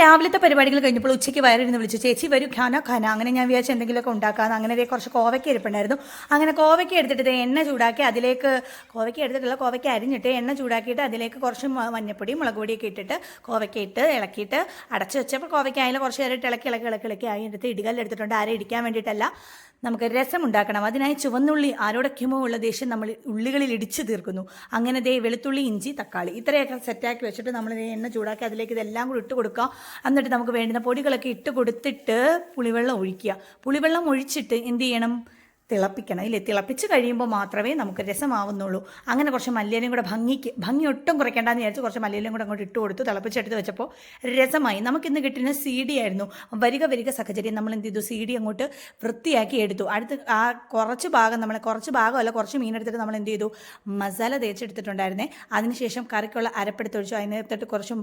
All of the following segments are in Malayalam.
രാവിലത്തെ പരിപാടികൾ കഴിഞ്ഞപ്പോൾ ഉച്ചയ്ക്ക് വയറിരുന്ന് വിളിച്ചു, ചേച്ചി വരും ഖാന ഖാന. അങ്ങനെ ഞാൻ വിചാരിച്ചു എന്തെങ്കിലുമൊക്കെ ഉണ്ടാക്കാമെന്ന്. അങ്ങനെ കുറച്ച് കോവയ്ക്ക ഇരിപ്പുണ്ടായിരുന്നു. അങ്ങനെ കോവയ്ക്ക എടുത്തിട്ട് എണ്ണ ചൂടാക്കി അതിലേക്ക് കോവയ്ക്ക അരിഞ്ഞിട്ട് എണ്ണ ചൂടാക്കിയിട്ട് അതിലേക്ക് കുറച്ച് മഞ്ഞപ്പൊടി മുളക് പൊടിയൊക്കെ ഇട്ടിട്ട് കോവയ്ക്ക ഇട്ട് ഇളക്കിയിട്ട് അടച്ച് വെച്ചപ്പോൾ കോവയ്ക്ക അതിൽ കുറച്ച് നേരിട്ട് ഇളക്കി ആയി എടുത്ത് ഇടികല്ലെടുത്തിട്ടുണ്ട്. ആരെ ഇടിക്കാൻ വേണ്ടിയിട്ടല്ല, നമുക്ക് രസം ഉണ്ടാക്കണം. അതിനായി ചുവന്നുള്ളി ആരോടൊക്കെയുമോ ഉള്ള ദേഷ്യം നമ്മൾ ഉള്ളികളിൽ ഇടിച്ച് തീർക്കുന്നു. അങ്ങനെ വെളുത്തുള്ളി, ഇഞ്ചി, തക്കാളി ഇത്രയൊക്കെ സെറ്റാക്കി വെച്ചിട്ട് നമ്മൾ എണ്ണ ചൂടാക്കി അതിലേക്ക് ഇതെല്ലാം കൂടി ഇട്ട് കൊടുക്കുക. എന്നിട്ട് നമുക്ക് വേണ്ടുന്ന പൊടികളൊക്കെ ഇട്ട് കൊടുത്തിട്ട് പുളിവെള്ളം ഒഴിക്കുക. പുളിവെള്ളം ഒഴിച്ചിട്ട് എന്ത് ചെയ്യണം? തിളപ്പിക്കണം. ഇല്ലേ, തിളപ്പിച്ച് കഴിയുമ്പോൾ മാത്രമേ നമുക്ക് രസമാവുന്നുള്ളൂ. അങ്ങനെ കുറച്ച് മല്ലിയിലയും കൂടെ ഭംഗി ഒട്ടും കുറയ്ക്കേണ്ടെന്ന് വിചാരിച്ച് കുറച്ച് മല്ലിയിലയും കൂടെ അങ്ങോട്ട് ഇട്ട് കൊടുത്തു. തിളപ്പിച്ചെടുത്ത് വെച്ചപ്പോൾ രസമായി. നമുക്കിന്ന് കിട്ടുന്ന CD ആയിരുന്നു. വരിക സാഹചര്യം നമ്മൾ എന്ത് ചെയ്തു? CD അങ്ങോട്ട് വൃത്തിയാക്കി എടുത്തു. കുറച്ച് മീനെടുത്തിട്ട് നമ്മൾ എന്ത് ചെയ്തു? മസാല തേച്ചെടുത്തിട്ടുണ്ടായിരുന്നേ. അതിനുശേഷം കറിക്കുള്ള അരപ്പെടുത്തൊഴിച്ചു. അതിനകത്തോട്ട് കുറച്ചും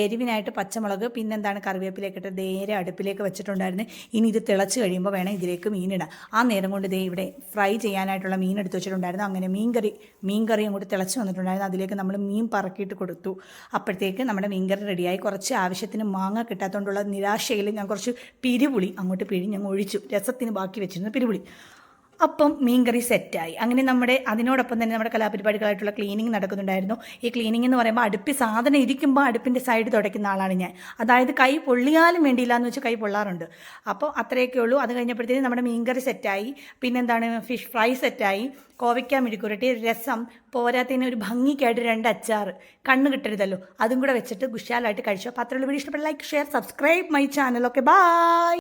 എരിവിനായിട്ട് പച്ചമുളക്, പിന്നെന്താണ് കറിവേപ്പിലേക്ക് ഇട്ട് നേരെ അടുപ്പിലേക്ക് വെച്ചിട്ടുണ്ടായിരുന്നു. ഇനി ഇത് തിളച്ച് കഴിയുമ്പോൾ വേണം ഇതിലേക്ക് മീനിടാം. ആ നേരം കൊണ്ട് ഇവിടെ ഫ്രൈ ചെയ്യാനായിട്ടുള്ള മീൻ എടുത്ത് വെച്ചിട്ടുണ്ടായിരുന്നു. അങ്ങനെ മീൻകറി അങ്ങോട്ട് തിളച്ച് വന്നിട്ടുണ്ടായിരുന്നു. അതിലേക്ക് നമ്മൾ മീൻ പറക്കിയിട്ട് കൊടുത്തു. അപ്പോഴത്തേക്ക് നമ്മുടെ മീൻകറി റെഡിയായി. കുറച്ച് ആവശ്യത്തിന് മാങ്ങ കിട്ടാത്തതുകൊണ്ടുള്ള നിരാശയിൽ ഞാൻ കുറച്ച് പിരിപുളി അങ്ങോട്ട് പിഴിഞ്ഞങ്ങ് ഒഴിച്ചു. രസത്തിന് ബാക്കി വെച്ചിരുന്ന പിരിപുളി. അപ്പം മീൻകറി സെറ്റായി. അങ്ങനെ അതിനോടൊപ്പം തന്നെ നമ്മുടെ കലാപരിപാടികളായിട്ടുള്ള ക്ലീനിങ് നടക്കുന്നുണ്ടായിരുന്നു. ഈ ക്ലീനിങ് എന്ന് പറയുമ്പോൾ അടുപ്പിൽ സാധനം ഇരിക്കുമ്പോൾ അടുപ്പിൻ്റെ സൈഡ് തുടയ്ക്കുന്ന ആളാണ് ഞാൻ. അതായത് കൈ പൊള്ളിയാലും വേണ്ടിയില്ല എന്ന് വെച്ചാൽ കൈ പൊള്ളാറുണ്ട്. അപ്പോൾ അത്രയൊക്കെ ഉള്ളൂ. അത് കഴിഞ്ഞപ്പോഴത്തേക്കും നമ്മുടെ മീൻകറി സെറ്റായി. പിന്നെന്താണ്, ഫിഷ് ഫ്രൈ സെറ്റായി. കോവയ്ക്ക മെഴുക്കുരട്ടി, രസം, പോരാത്തതിന് ഒരു ഭംഗിക്കായിട്ട് 2 അച്ചാർ, കണ്ണ് കിട്ടരുതല്ലോ, അതും കൂടെ വെച്ചിട്ട് കുശാലായിട്ട് കഴിച്ചു. അപ്പോൾ അത്രയുള്ള വീഡിയോ ഇഷ്ടപ്പെട്ട like, share, subscribe my channel. Okay, by.